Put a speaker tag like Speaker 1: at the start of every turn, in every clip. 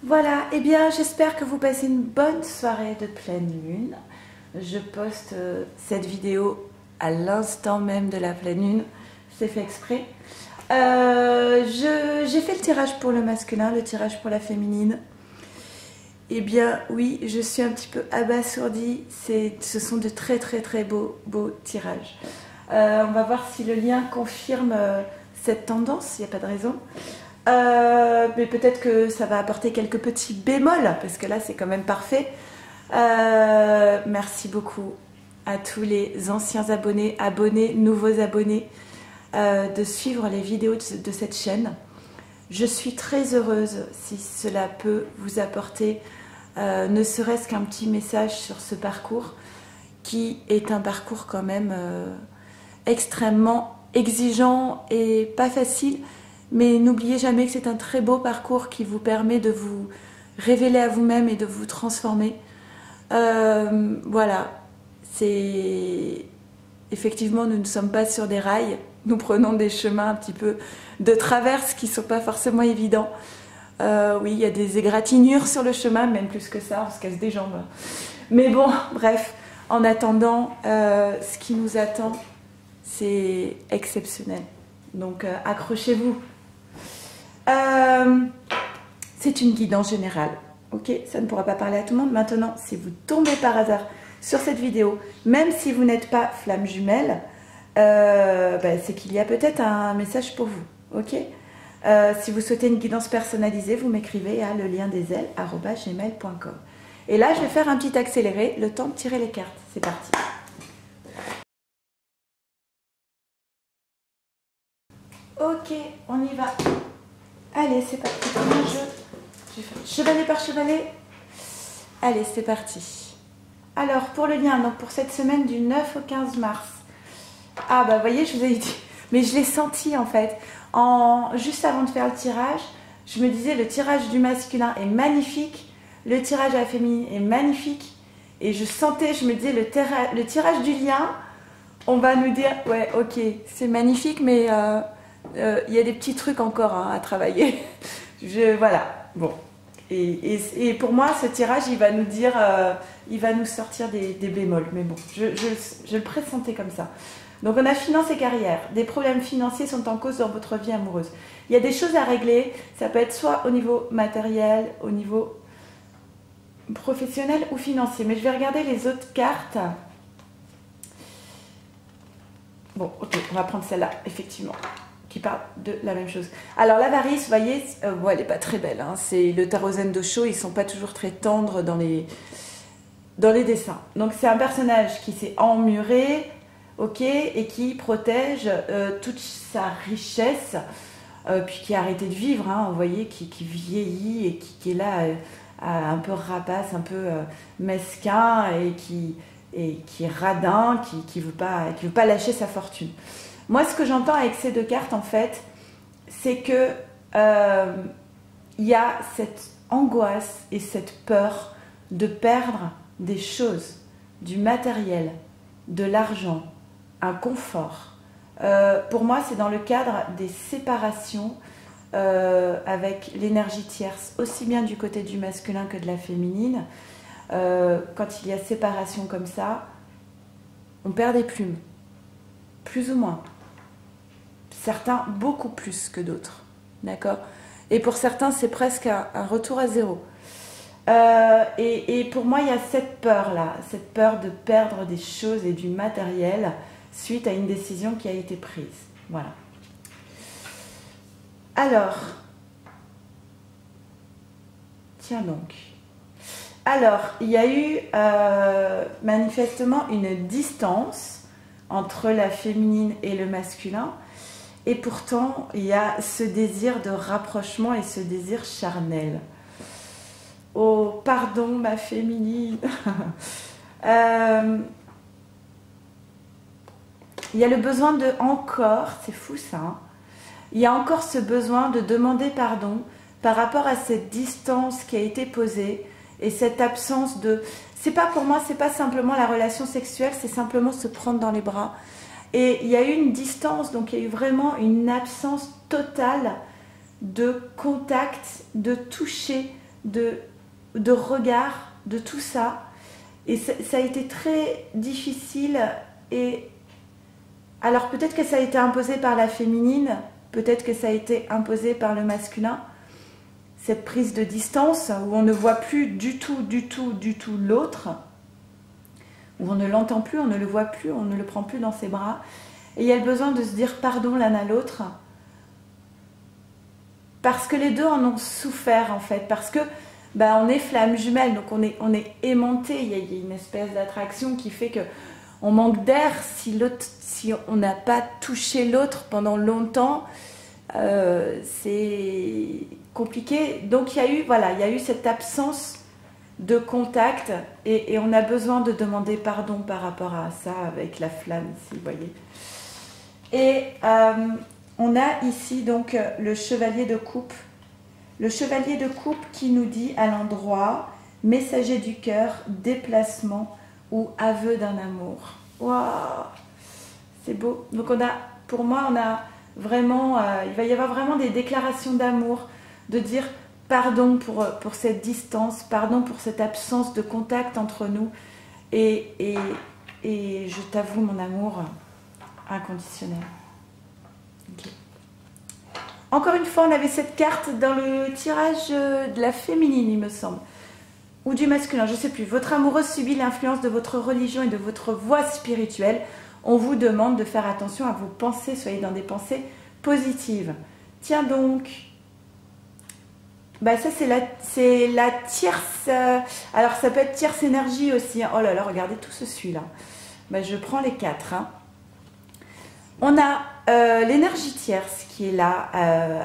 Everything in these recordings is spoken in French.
Speaker 1: Voilà, eh bien j'espère que vous passez une bonne soirée de pleine lune. Je poste cette vidéo à l'instant même de la pleine lune, c'est fait exprès. J'ai fait le tirage pour le masculin, le tirage pour la féminine. Eh bien oui, je suis un petit peu abasourdie, ce sont de très beaux tirages. On va voir si le lien confirme cette tendance, il n'y a pas de raison. Mais peut-être que ça va apporter quelques petits bémols, parce que là c'est quand même parfait. Merci beaucoup à tous les anciens abonnés, nouveaux abonnés, de suivre les vidéos de cette chaîne. Je suis très heureuse si cela peut vous apporter ne serait-ce qu'un petit message sur ce parcours, qui est un parcours quand même extrêmement exigeant et pas facile. Mais n'oubliez jamais que c'est un très beau parcours qui vous permet de vous révéler à vous-même et de vous transformer. Voilà, effectivement, nous ne sommes pas sur des rails, nous prenons des chemins un petit peu de traverse qui ne sont pas forcément évidents. Oui, il y a des égratignures sur le chemin, même plus que ça, on se casse des jambes. Mais bon, bref, en attendant, ce qui nous attend, c'est exceptionnel. Donc accrochez-vous. C'est une guidance générale, ok? Ça ne pourra pas parler à tout le monde. Maintenant, si vous tombez par hasard sur cette vidéo, même si vous n'êtes pas flamme jumelle, c'est qu'il y a peut-être un message pour vous, ok? Si vous souhaitez une guidance personnalisée, vous m'écrivez à leliendesailes@gmail.com. Et là, je vais faire un petit accéléré, le temps de tirer les cartes. C'est parti. Ok, on y va. Allez, c'est parti. Je vais faire chevalet par chevalet. Allez, c'est parti. Alors, pour le lien, donc pour cette semaine du 9 au 15 mars. Ah, bah, vous voyez, je vous ai dit. Mais je l'ai senti, en fait. Juste avant de faire le tirage, je me disais, le tirage du masculin est magnifique. Le tirage à la féminine est magnifique. Et je sentais, je me disais, le tirage du lien, on va nous dire, ouais, ok, c'est magnifique, mais... il y a des petits trucs encore à travailler. Voilà, bon. Et pour moi, ce tirage, il va nous dire, il va nous sortir des bémols. Mais bon, je le pressentais comme ça. Donc on a finance et carrière. Des problèmes financiers sont en cause dans votre vie amoureuse. Il y a des choses à régler. Ça peut être soit au niveau matériel, au niveau professionnel ou financier. Mais je vais regarder les autres cartes. Bon, ok, on va prendre celle-là, effectivement, qui parle de la même chose. Alors l'avarice, vous voyez, bon, elle n'est pas très belle. Hein, c'est le tarot Zen de Sho, ils ne sont pas toujours très tendres dans les dessins. Donc c'est un personnage qui s'est emmuré, ok, et qui protège toute sa richesse, puis qui a arrêté de vivre, hein, vous voyez, qui vieillit et qui est là un peu rapace, un peu mesquin, et qui est radin, qui veut pas lâcher sa fortune. Moi, ce que j'entends avec ces deux cartes, en fait, c'est que il y a cette angoisse et cette peur de perdre des choses, du matériel, de l'argent, un confort. Pour moi, c'est dans le cadre des séparations avec l'énergie tierce, aussi bien du côté du masculin que de la féminine. Quand il y a séparation comme ça, on perd des plumes, plus ou moins. Certains beaucoup plus que d'autres, d'accord? Et pour certains, c'est presque un retour à zéro. Et pour moi, il y a cette peur-là, cette peur de perdre des choses et du matériel suite à une décision qui a été prise. Voilà. Alors, tiens donc. Alors, il y a eu manifestement une distance entre la féminine et le masculin. Et pourtant, il y a ce désir de rapprochement et ce désir charnel. Oh, pardon, ma féminine. Il y a le besoin de encore, c'est fou ça, hein, il y a encore ce besoin de demander pardon par rapport à cette distance qui a été posée et cette absence de... C'est pas pour moi, c'est pas simplement la relation sexuelle, c'est simplement se prendre dans les bras. Et il y a eu une distance, donc il y a eu vraiment une absence totale de contact, de toucher, de regard, de tout ça. Et ça a été très difficile. Et alors peut-être que ça a été imposé par la féminine, peut-être que ça a été imposé par le masculin. Cette prise de distance où on ne voit plus du tout l'autre, où on ne l'entend plus, on ne le voit plus, on ne le prend plus dans ses bras. Et il y a le besoin de se dire pardon l'un à l'autre. Parce que les deux en ont souffert en fait. Parce que on est flammes jumelles, donc on est aimanté. Il y a une espèce d'attraction qui fait que on manque d'air si on n'a pas touché l'autre pendant longtemps. C'est compliqué. Donc il y a eu cette absence de contact et on a besoin de demander pardon par rapport à ça avec la flamme ici, vous voyez. Et on a ici donc le chevalier de coupe. Le chevalier de coupe qui nous dit à l'endroit messager du cœur, déplacement ou aveu d'un amour. Waouh, c'est beau. Donc pour moi, on a vraiment, il va y avoir vraiment des déclarations d'amour, de dire pardon pour cette distance, pardon pour cette absence de contact entre nous et je t'avoue mon amour inconditionnel. Okay. Encore une fois, on avait cette carte dans le tirage de la féminine, il me semble, ou du masculin, je ne sais plus. Votre amoureuse subit l'influence de votre religion et de votre voie spirituelle. On vous demande de faire attention à vos pensées, soyez dans des pensées positives. Tiens donc, ça c'est la tierce, alors ça peut être tierce énergie aussi. Oh là là, regardez tout ce celui-là. Je prends les 4. Hein. On a l'énergie tierce qui est là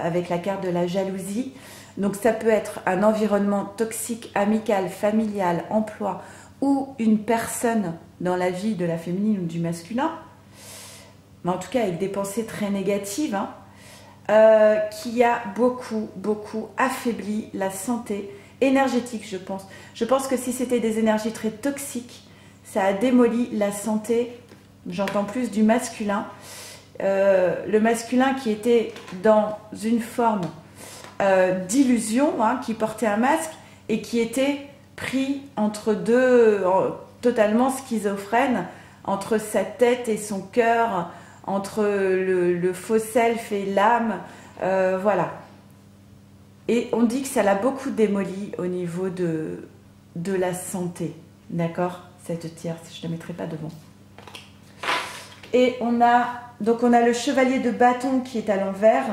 Speaker 1: avec la carte de la jalousie. Donc ça peut être un environnement toxique, amical, familial, emploi ou une personne dans la vie de la féminine ou du masculin, mais en tout cas avec des pensées très négatives, qui a beaucoup affaibli la santé énergétique, je pense. Je pense que si c'était des énergies très toxiques, ça a démoli la santé, j'entends plus du masculin. Le masculin qui était dans une forme d'illusion, qui portait un masque et qui était pris entre deux, totalement schizophrène, entre sa tête et son cœur, entre le faux self et l'âme, voilà. Et on dit que ça l'a beaucoup démoli au niveau de la santé, d'accord, cette tierce, je ne la mettrai pas devant. Et on a le chevalier de bâton qui est à l'envers.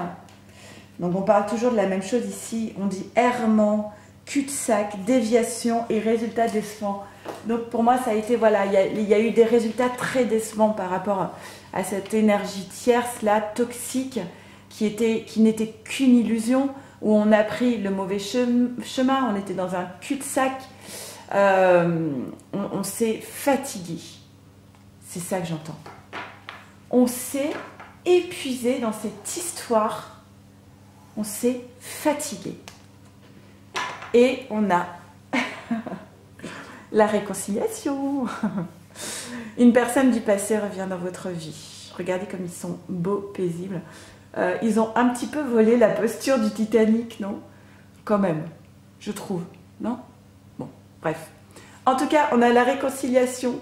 Speaker 1: Donc on parle toujours de la même chose ici. On dit errement, cul-de-sac, déviation et résultats décevants. Donc pour moi ça a été, voilà, il y a eu des résultats très décevants par rapport à cette énergie tierce là, toxique, qui n'était qu'une illusion, où on a pris le mauvais chemin, on était dans un cul-de-sac, on s'est fatigué. C'est ça que j'entends. On s'est épuisé dans cette histoire, on s'est fatigué. Et on a la réconciliation. Une personne du passé revient dans votre vie. Regardez comme ils sont beaux, paisibles. Ils ont un petit peu volé la posture du Titanic, non? Quand même, je trouve, non? Bon, bref. En tout cas, on a la réconciliation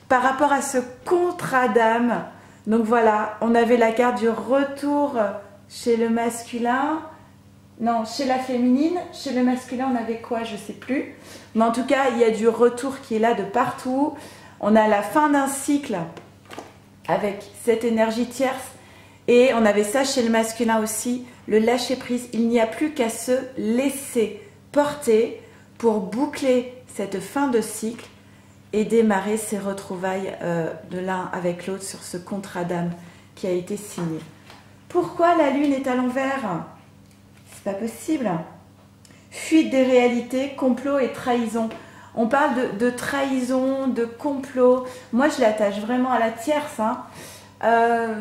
Speaker 1: par rapport à ce contrat d'âme. Donc voilà, on avait la carte du retour chez le masculin. Non, chez la féminine. Chez le masculin, on avait quoi? Je ne sais plus. Mais en tout cas, il y a du retour qui est là de partout. On a la fin d'un cycle avec cette énergie tierce. Et on avait ça chez le masculin aussi, le lâcher prise. Il n'y a plus qu'à se laisser porter pour boucler cette fin de cycle et démarrer ces retrouvailles de l'un avec l'autre sur ce contrat d'âme qui a été signé. Pourquoi la lune est à l'envers? C'est pas possible. Fuite des réalités, complot et trahison. On parle de trahison, de complot. Moi, je l'attache vraiment à la tierce.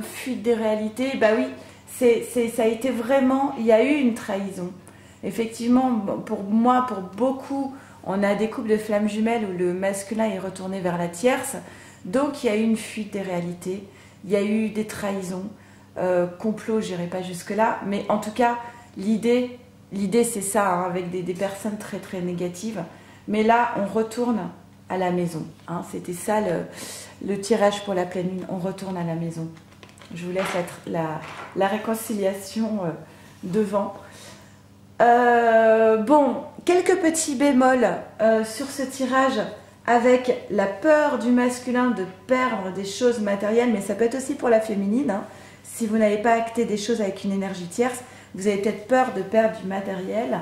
Speaker 1: Fuite des réalités, bah oui, ça a été vraiment, il y a eu une trahison. Effectivement, pour moi, pour beaucoup, on a des couples de flammes jumelles où le masculin est retourné vers la tierce. Donc, il y a eu une fuite des réalités, il y a eu des trahisons, complot, je n'irai pas jusque-là. Mais en tout cas, l'idée, l'idée c'est ça, hein, avec des personnes très très négatives. Mais là, on retourne à la maison. Hein. C'était ça le tirage pour la pleine lune. On retourne à la maison. Je vous laisse la réconciliation devant. Bon, quelques petits bémols sur ce tirage avec la peur du masculin de perdre des choses matérielles, mais ça peut être aussi pour la féminine. Hein. Si vous n'avez pas acté des choses avec une énergie tierce, vous avez peut-être peur de perdre du matériel.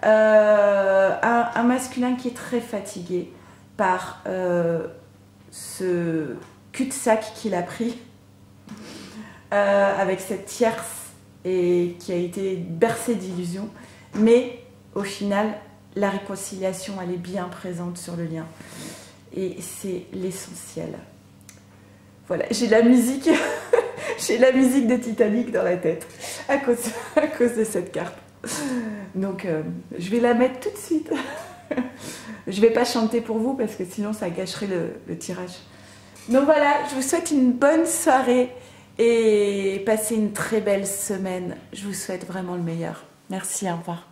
Speaker 1: Un masculin qui est très fatigué par ce cul-de-sac qu'il a pris avec cette tierce et qui a été bercé d'illusions. Mais au final, la réconciliation, elle est bien présente sur le lien. Et c'est l'essentiel. Voilà, j'ai la musique, j'ai la musique de Titanic dans la tête à cause de cette carte. Donc, je vais la mettre tout de suite. Je vais pas chanter pour vous parce que sinon ça gâcherait le tirage. Donc voilà, je vous souhaite une bonne soirée et passez une très belle semaine. Je vous souhaite vraiment le meilleur. Merci, au revoir.